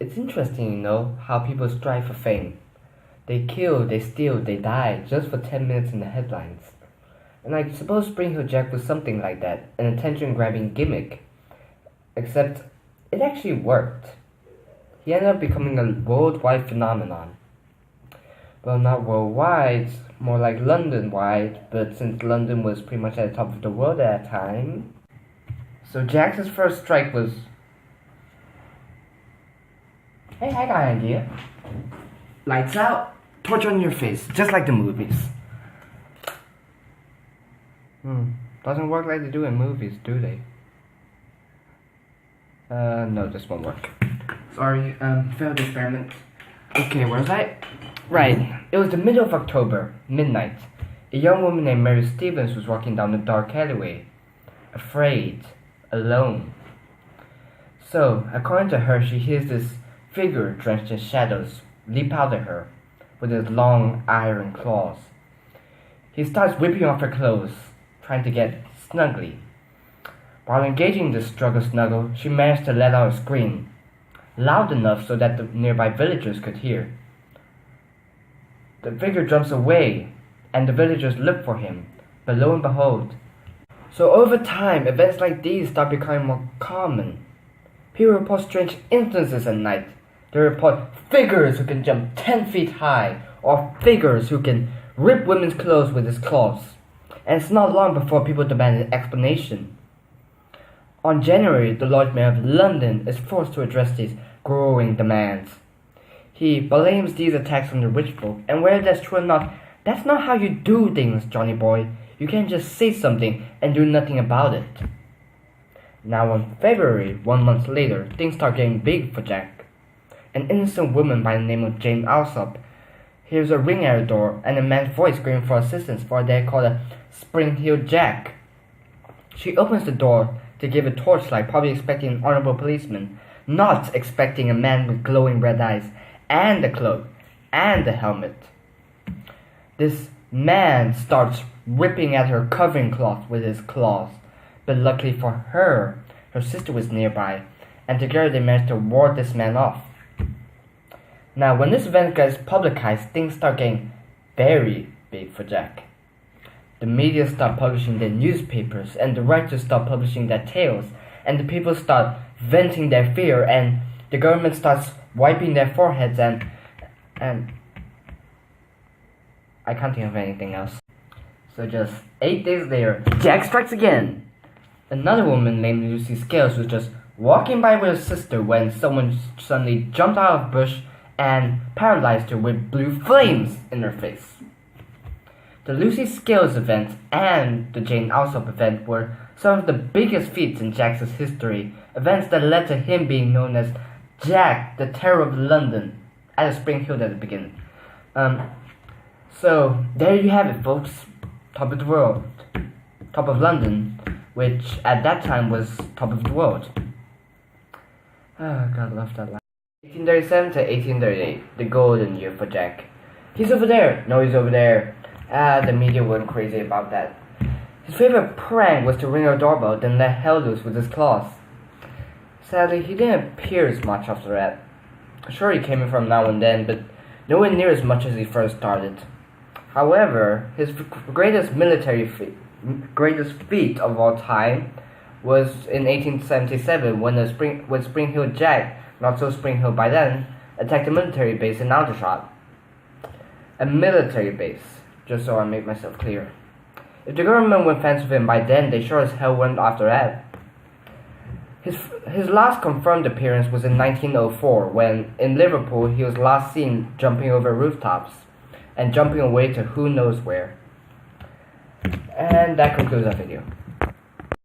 It's interesting, how people strive for fame. They kill, they steal, they die just for 10 minutes in the headlines. And I suppose Spring Hill Jack was something like that, an attention-grabbing gimmick. Except, it actually worked. He ended up becoming a worldwide phenomenon. Well, not worldwide, more like London-wide, but since London was pretty much at the top of the world at that time. So Jack's first strike was... Hey, I got an idea. Lights out, torch on your face, just like the movies. Doesn't work like they do in movies, do they? No, this won't work. Sorry, failed experiment. Okay, where was I? Right, it was the middle of October, midnight. A young woman named Mary Stevens was walking down the dark alleyway, afraid, alone. So, according to her, she hears this figure drenched in shadows leap out at her with his long iron claws. He starts whipping off her clothes, trying to get snugly. While engaging in this struggle snuggle, she managed to let out a scream, loud enough so that the nearby villagers could hear. The figure jumps away, and the villagers look for him, but lo and behold. So over time, events like these start becoming more common. People report strange instances at night. They report figures who can jump 10 feet high, or figures who can rip women's clothes with his claws. And it's not long before people demand an explanation. On January, the Lord Mayor of London is forced to address these growing demands. He blames these attacks on the rich folk, and whether that's true or not, that's not how you do things, Johnny boy. You can't just say something and do nothing about it. Now in February, 1 month later, things start getting big for Jack. An innocent woman by the name of Jane Alsop hears a ring at her door and a man's voice screaming for assistance for a day called a Spring Hill Jack. She opens the door to give a torchlight, probably expecting an honorable policeman, not expecting a man with glowing red eyes, and a cloak, and a helmet. This man starts ripping at her covering cloth with his claws, but luckily for her, her sister was nearby, and together they managed to ward this man off. Now, when this event gets publicized, things start getting very big for Jack. The media start publishing their newspapers, and the writers start publishing their tales, and the people start venting their fear, and the government starts wiping their foreheads, and I can't think of anything else. So just 8 days later, Jack strikes again. Another woman named Lucy Scales was just walking by with her sister when someone suddenly jumped out of a bush and paralyzed her with blue flames in her face. The Lucy Scales event and the Jane Alsop event were some of the biggest feats in Jack's history, events that led to him being known as Jack, the Terror of London, at Spring Hill at the beginning. So there you have it, folks. Top of the world. Top of London, which at that time was top of the world. Oh, God, love that line. 1837 to 1838, the golden year for Jack. He's over there. No, he's over there. The media went crazy about that. His favorite prank was to ring a doorbell, then let hell loose with his claws. Sadly, he didn't appear as much after that. Sure, he came in from now and then, but nowhere near as much as he first started. However, his greatest feat of all time was in 1877 when Spring Hill Jack, not so Spring Hill by then, attacked a military base in Aldershot. A military base, just so I make myself clear. If the government went fence with him by then, they sure as hell went after that. His last confirmed appearance was in 1904, when, in Liverpool, he was last seen jumping over rooftops, and jumping away to who knows where. And that concludes our video.